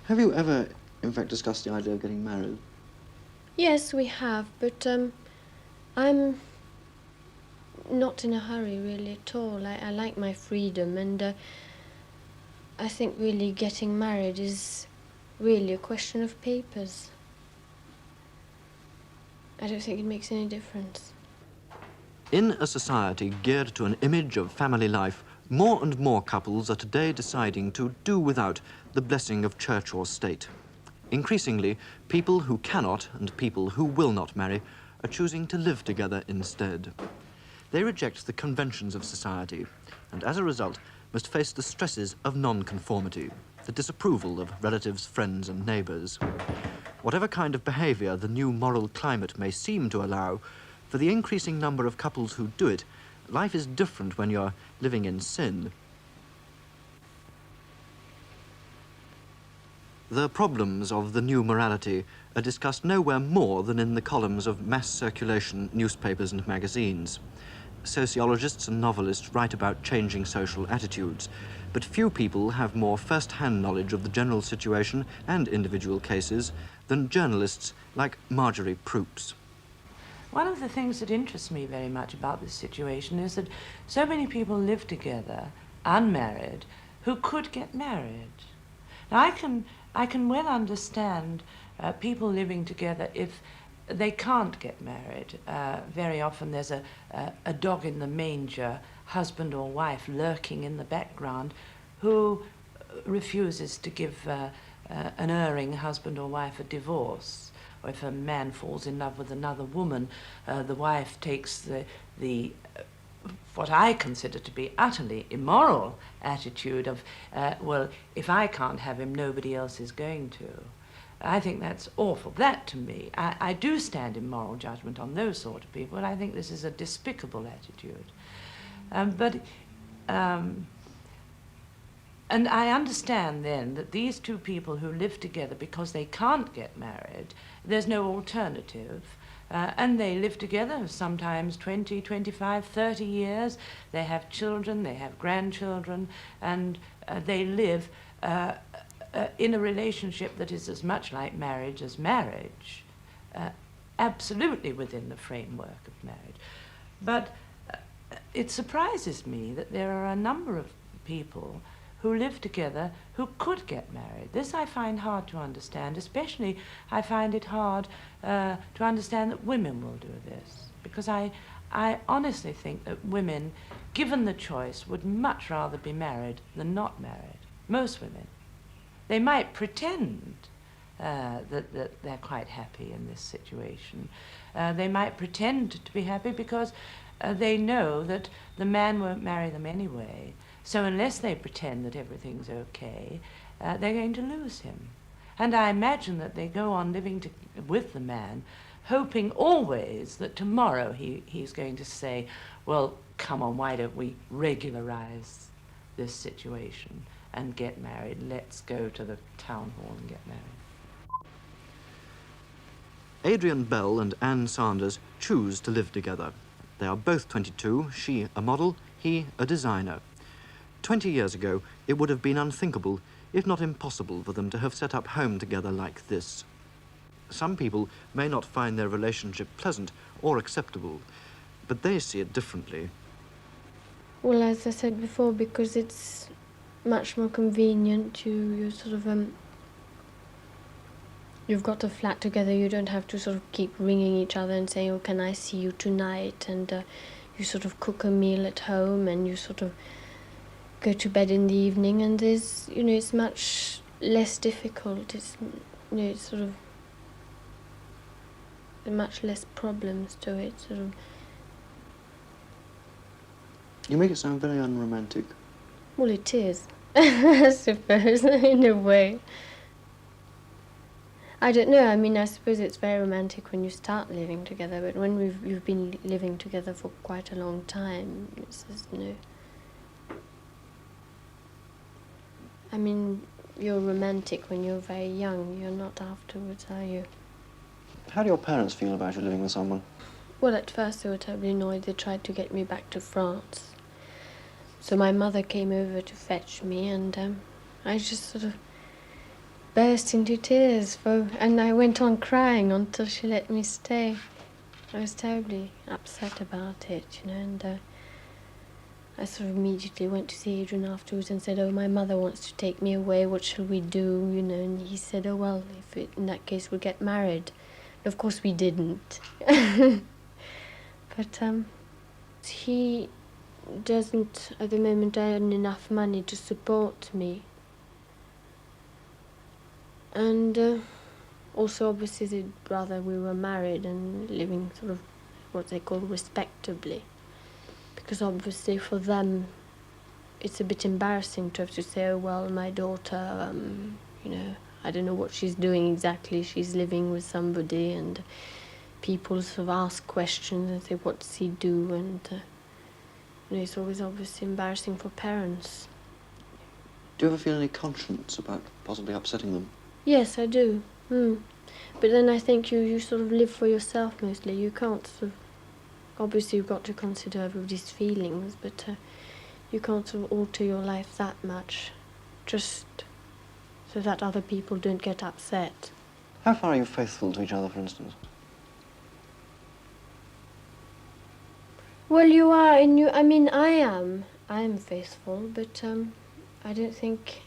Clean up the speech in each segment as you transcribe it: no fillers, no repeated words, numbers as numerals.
Have you ever, in fact, discussed the idea of getting married? Yes, we have, but I'm not in a hurry really at all. I like my freedom, and I think really getting married is really a question of papers. I don't think it makes any difference. In a society geared to an image of family life, more and more couples are today deciding to do without the blessing of church or state. Increasingly, people who cannot and people who will not marry are choosing to live together instead. They reject the conventions of society and, as a result, must face the stresses of non-conformity, the disapproval of relatives, friends and neighbours. Whatever kind of behaviour the new moral climate may seem to allow, for the increasing number of couples who do it, life is different when you're living in sin. The problems of the new morality are discussed nowhere more than in the columns of mass circulation newspapers and magazines. Sociologists and novelists write about changing social attitudes, but few people have more first-hand knowledge of the general situation and individual cases than journalists like Marjorie Proops. One of the things that interests me very much about this situation is that so many people live together, unmarried, who could get married. Now, I can well understand people living together if they can't get married. Very often there's a dog in the manger, husband or wife lurking in the background, who refuses to give an erring husband or wife a divorce. Or if a man falls in love with another woman, the wife takes the what I consider to be utterly immoral attitude of, well, if I can't have him, nobody else is going to. I think that's awful. That, to me, I do stand in moral judgment on those sort of people, and I think this is a despicable attitude. And I understand then that these two people who live together because they can't get married, there's no alternative, and they live together sometimes 20, 25, 30 years. They have children, they have grandchildren, and they live in a relationship that is as much like marriage as marriage, absolutely within the framework of marriage. But it surprises me that there are a number of people who live together who could get married. This I find hard to understand, especially I find it hard to understand that women will do this, because I honestly think that women, given the choice, would much rather be married than not married. Most women. They might pretend that they're quite happy in this situation. They might pretend to be happy because they know that the man won't marry them anyway. So unless they pretend that everything's okay, they're going to lose him. And I imagine that they go on living with the man, hoping always that tomorrow he's going to say, well, come on, why don't we regularize this situation and get married? Let's go to the town hall and get married. Adrian Bell and Anne Sanders choose to live together. They are both 22, she a model, he a designer. 20 years ago, it would have been unthinkable, if not impossible, for them to have set up home together like this. Some people may not find their relationship pleasant or acceptable, but they see it differently. Well, as I said before, because it's much more convenient, you sort of you've got a flat together, you don't have to sort of keep ringing each other and saying, oh, can I see you tonight? And you sort of cook a meal at home and you sort of go to bed in the evening, and there's, it's much less difficult. It's, it's sort of much less problems to it, sort of. You make it sound very unromantic. Well, it is, I suppose, in a way. I don't know, I mean, I suppose it's very romantic when you start living together, but when you've been living together for quite a long time, it's just, I mean, you're romantic when you're very young, you're not afterwards, are you? How do your parents feel about you living with someone? Well, at first they were terribly annoyed. They tried to get me back to France. So my mother came over to fetch me, and I just sort of burst into tears, and I went on crying until she let me stay. I was terribly upset about it, and I sort of immediately went to see Adrian afterwards and said, "Oh, my mother wants to take me away, what shall we do?" And he said, "Oh, well, in that case, we'll get married." And of course we didn't. But he doesn't at the moment earn enough money to support me. And also, obviously, they'd rather we were married and living sort of what they call respectably. Because obviously for them, it's a bit embarrassing to have to say, "Oh, well, my daughter, I don't know what she's doing exactly. She's living with somebody," and people sort of ask questions and say, "What does he do?" And it's always obviously embarrassing for parents. Do you ever feel any conscience about possibly upsetting them? Yes, I do. But then I think you sort of live for yourself mostly. You can't sort of... Obviously, you've got to consider everybody's feelings, but you can't sort of alter your life that much, just so that other people don't get upset. How far are you faithful to each other, for instance? Well, you are, and I mean, I am faithful, but I don't think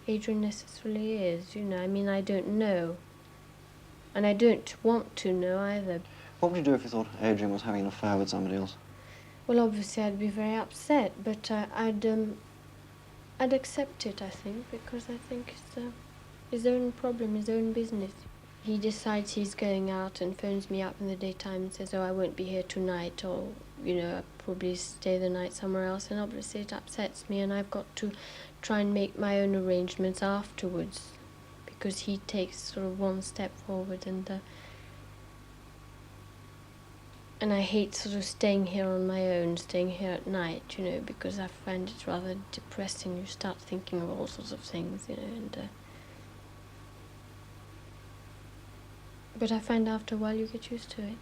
Adrian necessarily is, I mean, I don't know. And I don't want to know either. What would you do if you thought Adrian was having an affair with somebody else? Well, obviously I'd be very upset, but I'd accept it, I think, because I think it's his own problem, his own business. He decides he's going out and phones me up in the daytime and says, "Oh, I won't be here tonight," or, I'll probably stay the night somewhere else, and obviously it upsets me, and I've got to try and make my own arrangements afterwards, because he takes sort of one step forward, and I hate sort of staying here on my own, staying here at night, because I find it rather depressing. You start thinking of all sorts of things, but I find after a while you get used to it,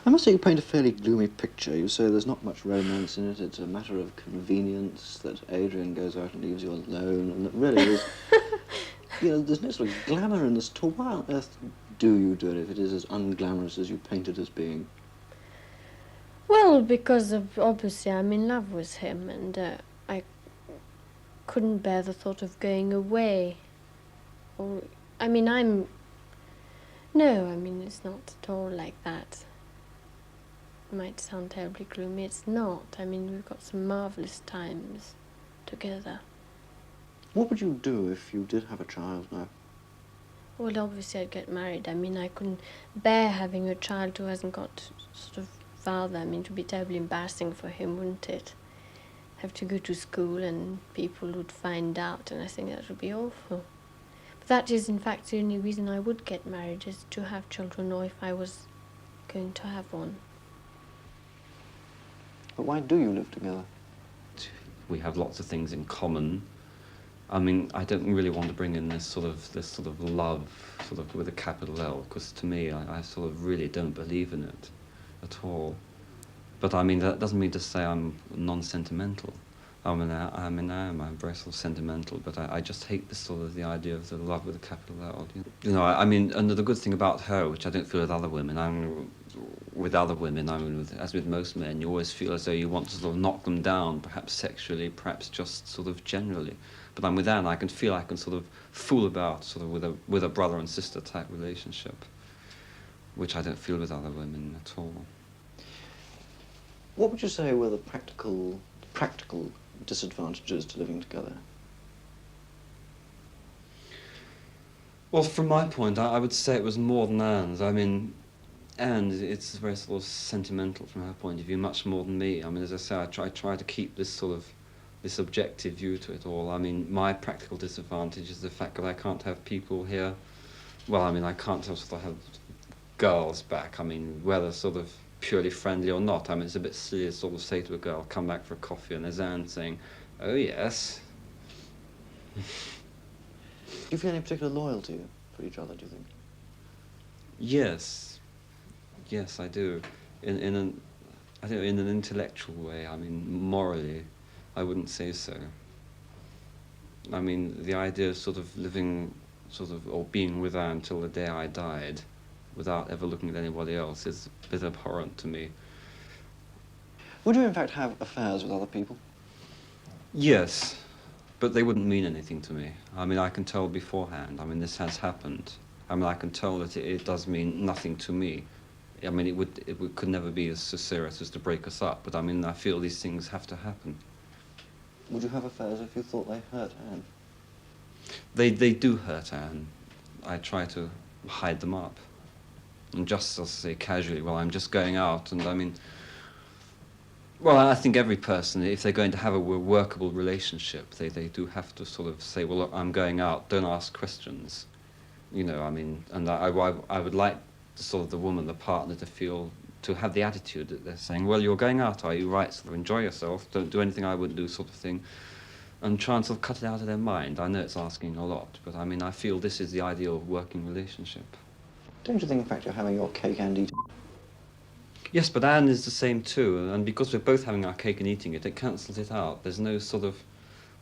I must say you paint a fairly gloomy picture. You say there's not much romance in it. It's a matter of convenience that Adrian goes out and leaves you alone, and that really is... there's no sort of glamour in this at all. Why on earth do you do it if it is as unglamorous as you paint it as being? Well, because obviously I'm in love with him, and I couldn't bear the thought of going away. Or, it's not at all like that. It might sound terribly gloomy. It's not. We've got some marvellous times together. What would you do if you did have a child now? Well, obviously I'd get married. I couldn't bear having a child who hasn't got sort of father. It would be terribly embarrassing for him, wouldn't it? Have to go to school and people would find out, and I think that would be awful. But that is, in fact, the only reason I would get married, is to have children, or if I was going to have one. But why do you live together? We have lots of things in common. I don't really want to bring in this sort of love, sort of with a capital L, because to me, I sort of really don't believe in it at all. But that doesn't mean to say I'm non-sentimental. I'm very sort of sentimental, but I just hate this sort of the idea of the love with a capital L. And the good thing about her, which I don't feel with other women, as with most men, you always feel as though you want to sort of knock them down, perhaps sexually, perhaps just sort of generally. But with Anne, I can feel I can sort of fool about sort of with a brother and sister type relationship, which I don't feel with other women at all. What would you say were the practical disadvantages to living together? Well, from my point, I would say it was more than Anne's. And it's very sort of sentimental from her point of view, much more than me. As I say, I try to keep this objective view to it all. My practical disadvantage is the fact that I can't have people here. Well, I can't sort of have girls back. Whether sort of purely friendly or not. It's a bit silly to sort of say to a girl, "Come back for a coffee," and there's Anne saying, "Oh, yes." Do you feel any particular loyalty for each other, do you think? Yes, I do. In an intellectual way. Morally, I wouldn't say so. I mean, the idea of sort of living, or being with her until the day I died, without ever looking at anybody else, is a bit abhorrent to me. Would you in fact have affairs with other people? Yes, but they wouldn't mean anything to me. I mean, I can tell beforehand. I mean, this has happened. I mean, I can tell that it does mean nothing to me. I mean, it could never be as serious as to break us up, but I mean, I feel these things have to happen. Would you have affairs if you thought they hurt Anne? They do hurt Anne. I try to hide them up. And just, I'll say casually, well, I'm just going out, and I mean, well, I think every person, if they're going to have a workable relationship, they do have to sort of say, well, look, I'm going out, don't ask questions. You know, I mean, and I would like sort of the woman, the partner, to have the attitude that they're saying, well, you're going out, are you? Right, sort of enjoy yourself, don't do anything I wouldn't do, sort of thing, and try and sort of cut it out of their mind. I know it's asking a lot, but I mean, I feel this is the ideal working relationship. Don't you think, in fact, you're having your cake and eating? Yes, but Anne is the same too, and because we're both having our cake and eating it, it cancels it out. There's no sort of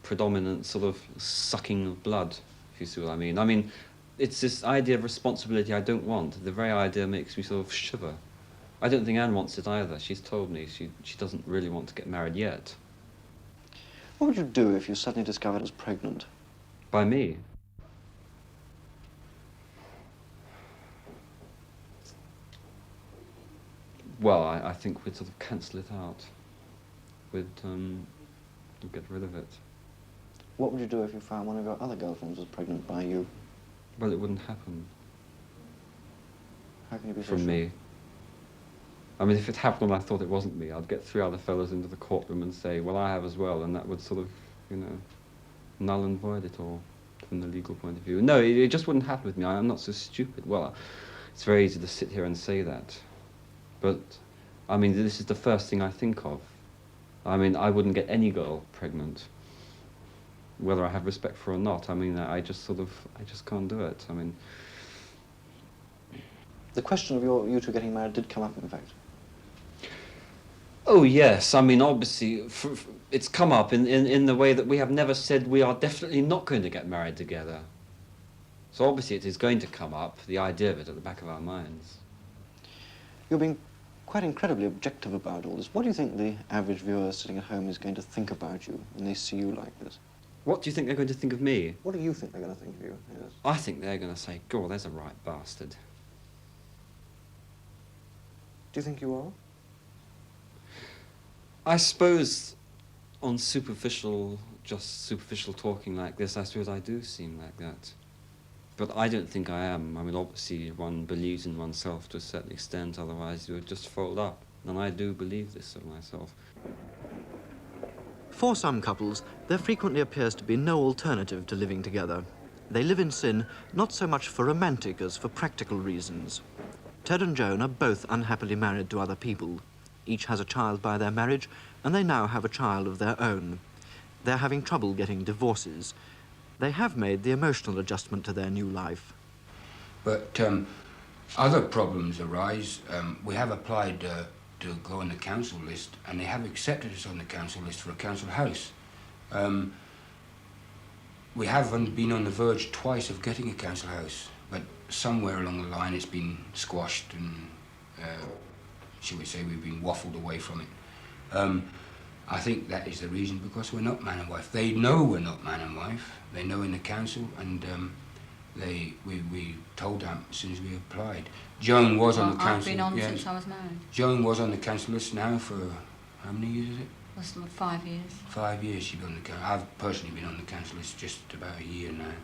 predominant sort of sucking of blood, if you see what I mean. I mean, it's this idea of responsibility I don't want. The very idea makes me sort of shiver. I don't think Anne wants it either. She's told me she doesn't really want to get married yet. What would you do if you suddenly discovered I was pregnant? By me? Well, I think we'd sort of cancel it out. We'd get rid of it. What would you do if you found one of your other girlfriends was pregnant by you? Well, it wouldn't happen. How can you be so From sure? me. I mean, if it happened and I thought it wasn't me, I'd get 3 other fellows into the courtroom and say, well, I have as well, and that would sort of, you know, null and void it all from the legal point of view. No, it just wouldn't happen with me. I'm not so stupid. Well, it's very easy to sit here and say that. But, I mean, this is the first thing I think of. I mean, I wouldn't get any girl pregnant, whether I have respect for her or not. I mean, I just can't do it. I mean... The question of you two getting married did come up, in fact. Oh, yes. I mean, obviously, it's come up in the way that we have never said we are definitely not going to get married together. So obviously it is going to come up, the idea of it at the back of our minds. You're being quite incredibly objective about all this. What do you think the average viewer sitting at home is going to think about you when they see you like this? What do you think they're going to think of me? What do you think they're going to think of you? Yes. I think they're going to say, God, there's a right bastard. Do you think you are? I suppose on just superficial talking like this, I suppose I do seem like that. But I don't think I am. I mean, obviously one believes in oneself to a certain extent, otherwise you would just fold up. And I do believe this of myself. For some couples, there frequently appears to be no alternative to living together. They live in sin not so much for romantic as for practical reasons. Ted and Joan are both unhappily married to other people. Each has a child by their marriage, and they now have a child of their own. They're having trouble getting divorces. They have made the emotional adjustment to their new life. But other problems arise. We have applied to go on the council list, and they have accepted us on the council list for a council house. We have been on the verge twice of getting a council house, but somewhere along the line it's been squashed and, shall we say, we've been waffled away from it. I think that is the reason, because we're not man and wife. They know we're not man and wife. They know in the council, and we told them as soon as we applied. Joan was on the council. I've been on since I was married. Joan was on the council list now for how many years is it? That's like 5 years. 5 years she's been on the council. I've personally been on the council list just about a year now.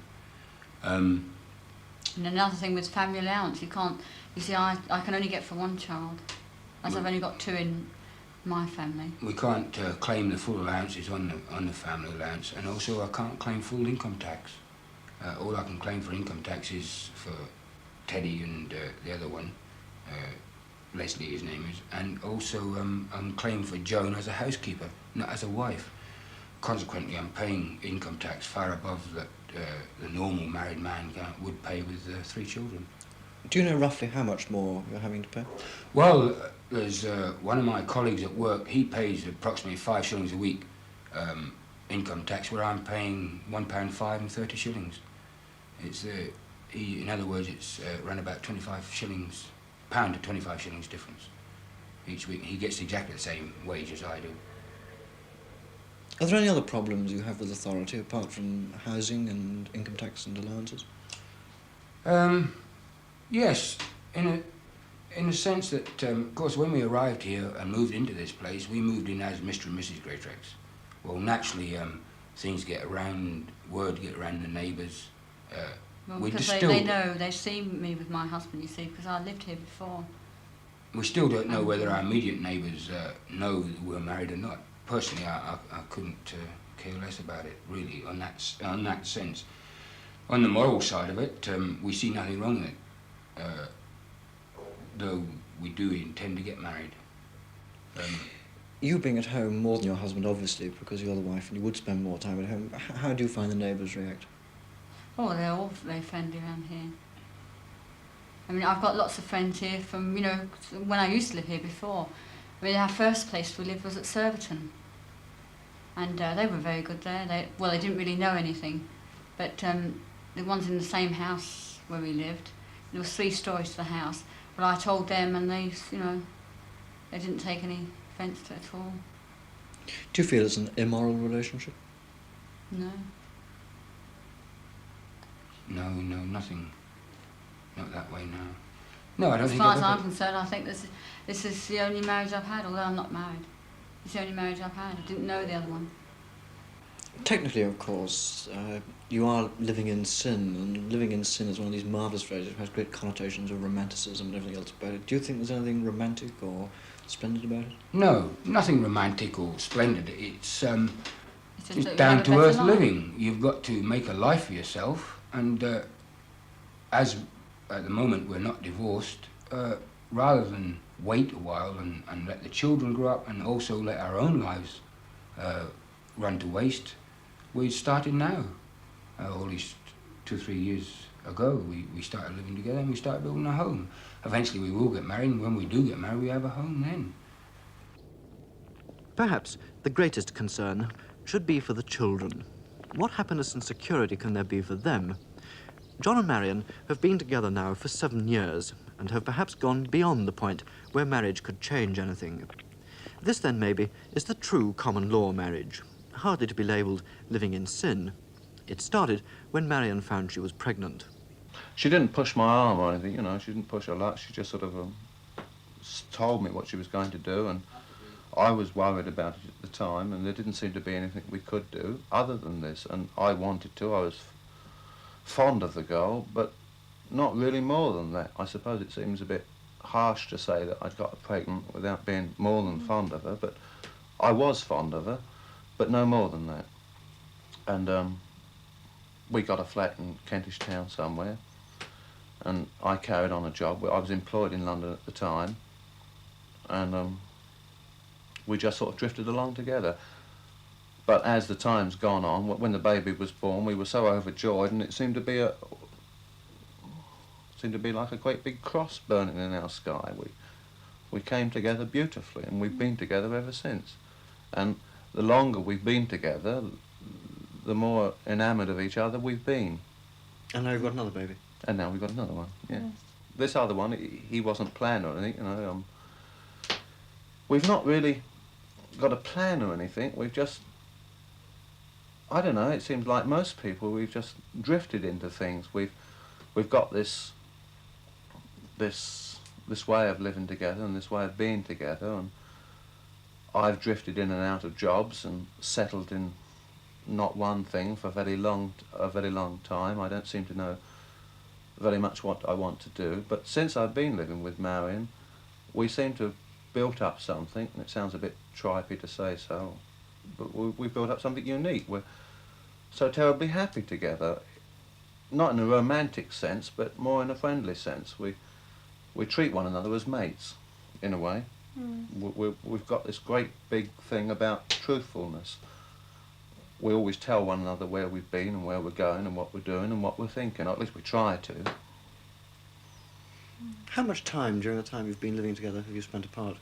And another thing with family allowance, you can't. You see, I can only get for one child, as I've only got 2 in my family. We can't claim the full allowances on the family allowance, and also I can't claim full income tax. All I can claim for income tax is for Teddy and the other one, Leslie his name is, and also I'm claiming for Joan as a housekeeper, not as a wife. Consequently, I'm paying income tax far above that the normal married man would pay with 3 children. Do you know roughly how much more you're having to pay? Well, there's one of my colleagues at work, he pays approximately 5 shillings a week income tax where I'm paying £1.05 and 30 shillings. It's in other words, it's around about 25 shillings, pound to 25 shillings difference each week. He gets exactly the same wage as I do. Are there any other problems you have with authority apart from housing and income tax and allowances? Yes, in a sense that, of course, when we arrived here and moved into this place, we moved in as Mr. and Mrs. Greatrex. Well, naturally, things get around, word get around the neighbours. Well, we because they know, they've seen me with my husband, you see, because I lived here before. We still don't know whether our immediate neighbours know that we're married or not. Personally, I couldn't care less about it, really, on that sense. On the moral side of it, we see nothing wrong with it, though we do intend to get married. You being at home more than your husband, obviously, because you're the wife and you would spend more time at home, how do you find the neighbours react? Oh, they're all very friendly around here. I mean, I've got lots of friends here from, you know, when I used to live here before. I mean, our first place we lived was at Surbiton. And they were very good there. They didn't really know anything. But the ones in the same house where we lived, there was 3 stories to the house. But I told them and they, you know, they didn't take any offence to it at all. Do you feel it's an immoral relationship? No. No, nothing. Not that way, no. No, I don't think. As far as I'm concerned, I think this is the only marriage I've had, although I'm not married. It's the only marriage I've had. I didn't know the other one. Technically, of course, you are living in sin, and living in sin is one of these marvellous phrases which has great connotations of romanticism and everything else about it. Do you think there's anything romantic or splendid about it? No, nothing romantic or splendid. It's just down-to-earth living. You've got to make a life for yourself, and as at the moment we're not divorced, rather than wait a while and let the children grow up and also let our own lives run to waste, we started now. At least 2-3 years ago, we started living together and we started building a home. Eventually we will get married, and when we do get married, we have a home then. Perhaps the greatest concern should be for the children. What happiness and security can there be for them? John and Marion have been together now for 7 years and have perhaps gone beyond the point where marriage could change anything. This, then, maybe, is the true common law marriage, hardly to be labelled living in sin. It started when Marion found she was pregnant. She didn't push my arm or anything, you know, she didn't push a lot. She just sort of told me what she was going to do, and I was worried about it at the time, and there didn't seem to be anything we could do other than this, and I wanted to. I was fond of the girl, but not really more than that. I suppose it seems a bit harsh to say that I'd got her pregnant without being more than fond of her, but I was fond of her, but no more than that. And we got a flat in Kentish Town somewhere, and I carried on a job. I was employed in London at the time, and we just sort of drifted along together. But as the time's gone on, when the baby was born, we were so overjoyed, and it seemed to be like a great big cross burning in our sky. We came together beautifully, and we've been together ever since. And the longer we've been together, the more enamoured of each other we've been. And now you've got another baby. And now we've got another one, yeah. Yes. This other one, he wasn't planned or anything, you know. We've not really got a plan or anything. We've just, I don't know, it seems like most people, we've just drifted into things. We've got this way of living together and this way of being together, and I've drifted in and out of jobs and settled in not one thing for a very long time. I don't seem to know very much what I want to do, but since I've been living with Marion, we seem to have built up something, and it sounds a bit tripey to say so, but we built up something unique. We're so terribly happy together, not in a romantic sense, but more in a friendly sense. We treat one another as mates, in a way. We've got this great big thing about truthfulness. We always tell one another where we've been and where we're going and what we're doing and what we're thinking, or at least we try to. How much time during the time you've been living together have you spent apart?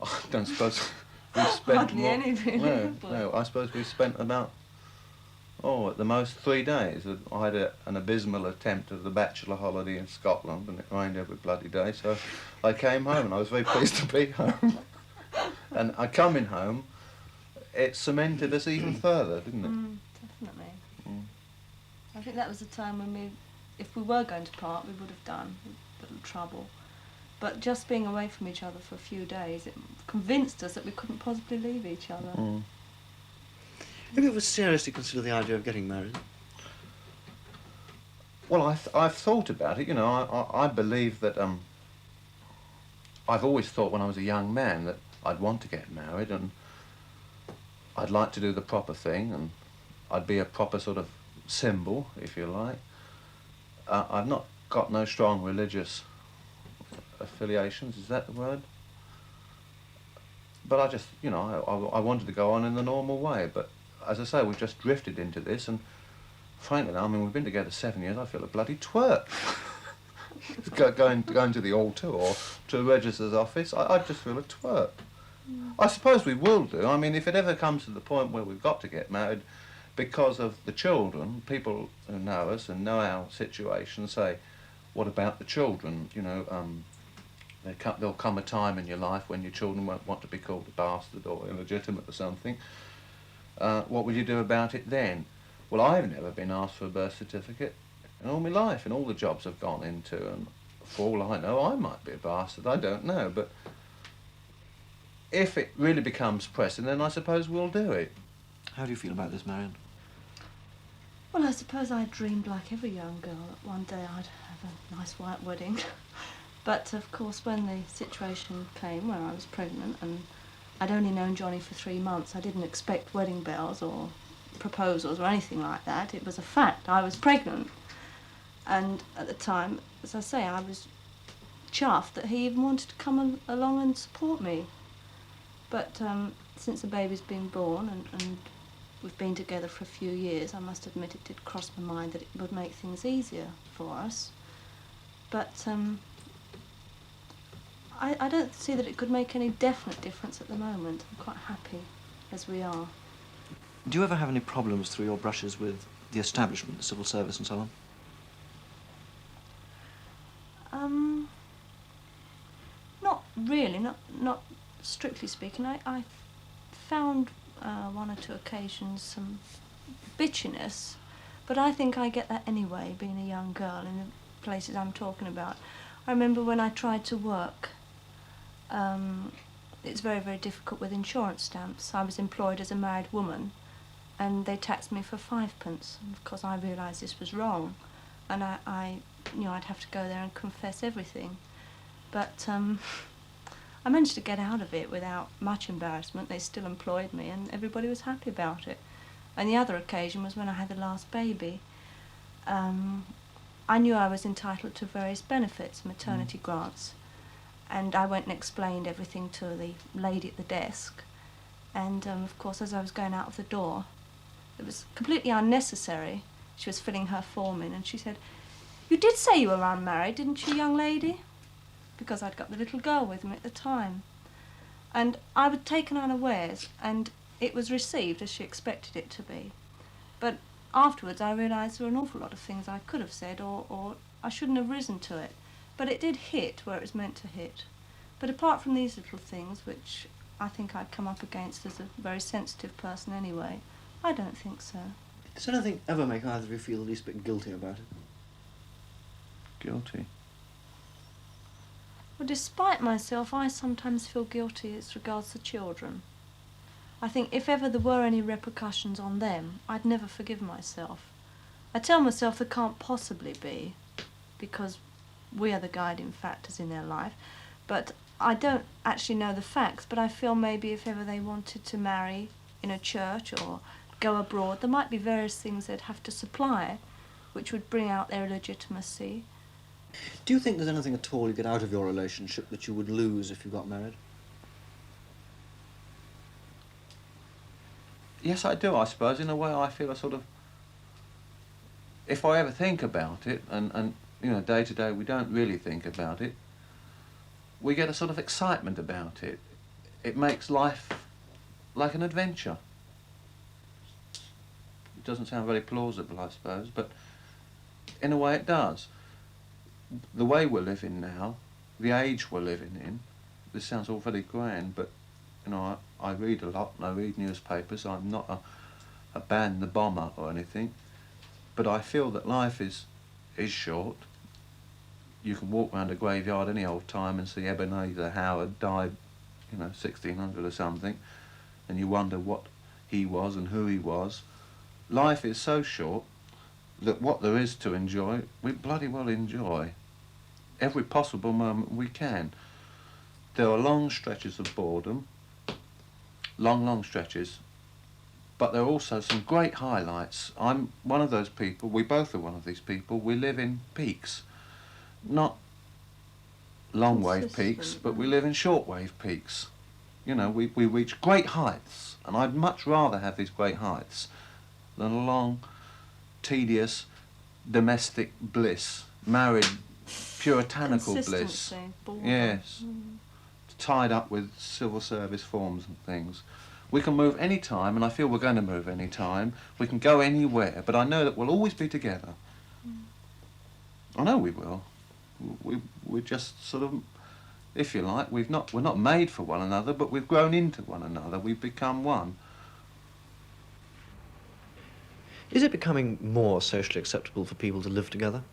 I don't suppose we spent Hardly more, any, really. no, I suppose we spent about, at the most 3 days. I had an abysmal attempt at the bachelor holiday in Scotland, and it rained every bloody day, so I came home, and I was very pleased to be home. And coming home, it cemented us even further, didn't it? Definitely. I think that was the time when if we were going to part, we would have done a little trouble. But just being away from each other for a few days, it convinced us that we couldn't possibly leave each other. Have you ever seriously considered the idea of getting married? Well, I've thought about it. You know, I believe that I've always thought when I was a young man that I'd want to get married, and I'd like to do the proper thing, and I'd be a proper sort of symbol, if you like. I've not got no strong religious affiliations, is that the word? But I just, you know, I wanted to go on in the normal way, but as I say, we've just drifted into this, and frankly, I mean, we've been together 7 years, I feel a bloody twerp. going to the altar or to a registrar's office, I just feel a twerp. I suppose we will do. I mean, if it ever comes to the point where we've got to get married because of the children, people who know us and know our situation say, what about the children? You know, there'll come a time in your life when your children won't want to be called a bastard or illegitimate or something. What will you do about it then? Well, I've never been asked for a birth certificate in all my life, in all the jobs I've gone into, and for all I know, I might be a bastard, I don't know, but if it really becomes pressing, then I suppose we'll do it. How do you feel about this, Marion? Well, I suppose I dreamed like every young girl that one day I'd have a nice white wedding. But of course, when the situation came where I was pregnant and I'd only known Johnny for 3 months, I didn't expect wedding bells or proposals or anything like that. It was a fact. I was pregnant. And at the time, as I say, I was chuffed that he even wanted to come along and support me. But since the baby's been born and we've been together for a few years, I must admit it did cross my mind that it would make things easier for us. But I don't see that it could make any definite difference at the moment. I'm quite happy as we are. Do you ever have any problems through your brushes with the establishment, the civil service and so on? Not really, not strictly speaking. I found 1 or 2 occasions some bitchiness, but I think I get that anyway, being a young girl in the places I'm talking about. I remember when I tried to work, it's very, very difficult with insurance stamps. I was employed as a married woman, and they taxed me for 5 pence. And of course, I realised this was wrong, and I knew I'd have to go there and confess everything. But I managed to get out of it without much embarrassment. They still employed me, and everybody was happy about it. And the other occasion was when I had the last baby. I knew I was entitled to various benefits, maternity grants, and I went and explained everything to the lady at the desk. And of course, as I was going out of the door, it was completely unnecessary. She was filling her form in, and she said, "You did say you were unmarried, didn't you, young lady?" Because I'd got the little girl with me at the time. And I was taken unawares, and it was received as she expected it to be. But afterwards I realised there were an awful lot of things I could have said, or I shouldn't have risen to it. But it did hit where it was meant to hit. But apart from these little things, which I think I'd come up against as a very sensitive person anyway, I don't think so. Does anything ever make either of you feel the least bit guilty about it? Guilty? Well, despite myself, I sometimes feel guilty as regards the children. I think if ever there were any repercussions on them, I'd never forgive myself. I tell myself there can't possibly be, because we are the guiding factors in their life, but I don't actually know the facts, but I feel maybe if ever they wanted to marry in a church or go abroad, there might be various things they'd have to supply which would bring out their legitimacy. Do you think there's anything at all you get out of your relationship that you would lose if you got married? Yes, I do, I suppose. In a way, I feel a sort of... If I ever think about it, and you know, day to day we don't really think about it, we get a sort of excitement about it. It makes life like an adventure. It doesn't sound very plausible, I suppose, but in a way it does. The way we're living now, the age we're living in, this sounds all very grand, but you know, I read a lot and I read newspapers. I'm not a ban the bomber or anything, but I feel that life is short. You can walk around a graveyard any old time and see Ebenezer Howard died, you know, 1600 or something, and you wonder what he was and who he was. Life is so short that what there is to enjoy, we bloody well enjoy. Every possible moment we can. There are long stretches of boredom, long stretches, but there are also some great highlights. I'm one of those people, we both are one of these people, we live in peaks. Not long wave peaks, but we live in short wave peaks. You know, we reach great heights, and I'd much rather have these great heights than a long, tedious, domestic bliss, married, puritanical bliss. Yes, tied up with civil service forms and things. We can move any time, and I feel we're going to move any time. We can go anywhere, but I know that we'll always be together. I know we will. We're just sort of, if you like, we're not made for one another, but we've grown into one another. We've become one. Is it becoming more socially acceptable for people to live together?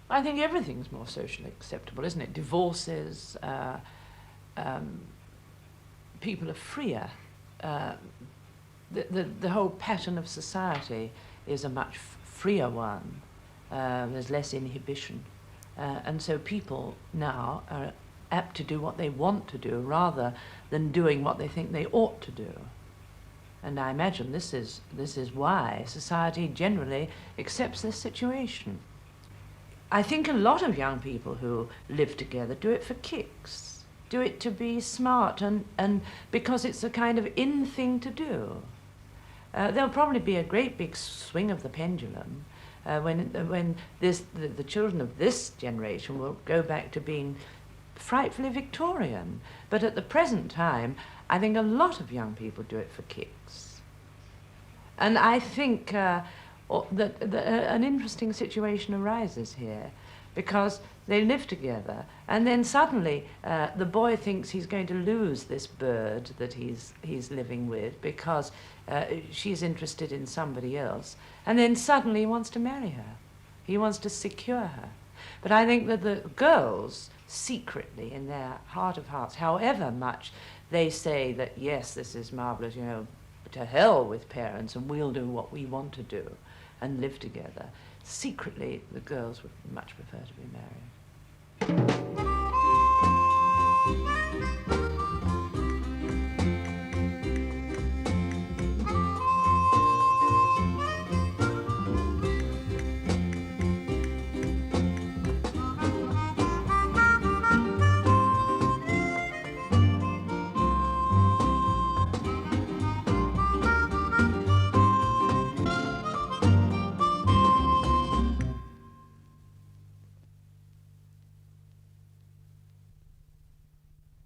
I think everything's more socially acceptable, isn't it? Divorces, people are freer. The whole pattern of society is a much freer one. There's less inhibition. And so people now are apt to do what they want to do rather than doing what they think they ought to do. And I imagine this is why society generally accepts this situation. I think a lot of young people who live together do it for kicks, do it to be smart and because it's a kind of in thing to do. There'll probably be a great big swing of the pendulum when the children of this generation will go back to being frightfully Victorian. But at the present time, I think a lot of young people do it for kicks. And I think that an interesting situation arises here because they live together and then suddenly the boy thinks he's going to lose this bird that he's living with because she's interested in somebody else, and then suddenly he wants to marry her. He wants to secure her. But I think that the girls secretly in their heart of hearts, however much they say that yes, this is marvelous, you know, to hell with parents and we'll do what we want to do and live together, secretly the girls would much prefer to be married.